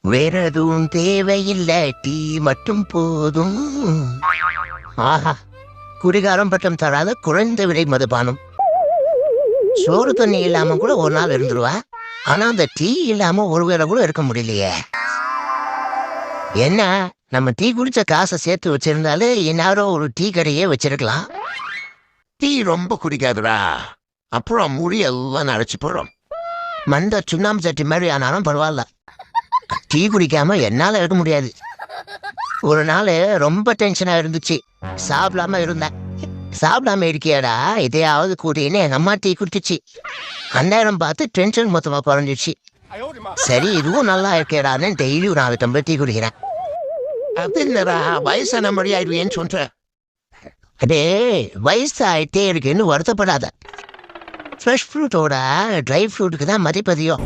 வேற எதுவும் தேவையில்லை, டீ மட்டும் போதும். ஆஹா, குடிகாரம் பட்டம் தராத குறைந்த விலை மதுபானம். சோறு தண்ணி இல்லாம கூட ஒரு நாள் இருந்துருவா. ஆனா அந்த டீ இல்லாம ஒரு வேளை கூட இருக்க முடியலையே. என்ன, நம்ம டீ குடிச்ச காசை சேர்த்து வச்சிருந்தாலே இந்நேரம் ஒரு டீ கடையே வச்சிருக்கலாம். டீ ரொம்ப குடிக்காதுடா, அப்புறம் முடி எல்லாம் அடைச்சு போடும். மண்ட சுண்ணாம்பு சட்டி மாதிரி ஆனாலும் பரவாயில்ல, டீ குடிக்காம என்னால இருக்க முடியாது. ஒரு நாள் ரொம்ப டென்ஷனா இருந்துச்சு, சாப்பிடாம இருந்தேன். சாப்பிடாம இருக்கியாடா, இதையாவது கூட்டின்னு எங்க அம்மா டீ குடிச்சிச்சு. அந்நேரம் பார்த்து டென்ஷன் மொத்தமா குறைஞ்சிச்சு. சரி, இதுவும் நல்லா இருக்கேடான்னு டெய்லி ஒரு 4 டம்ளர் டீ குடிக்கிறேன். அது இல்லடா, வயசான மொழி ஆயிடுவேன்னு சொல்றேன். அடே, வயசு ஆயிட்டே இருக்குன்னு வருத்தப்படாத. ஃப்ரெஷ் ஃப்ரூட்டோட ட்ரை ஃப்ரூட்டுக்கு தான் மதிப்பதியம்.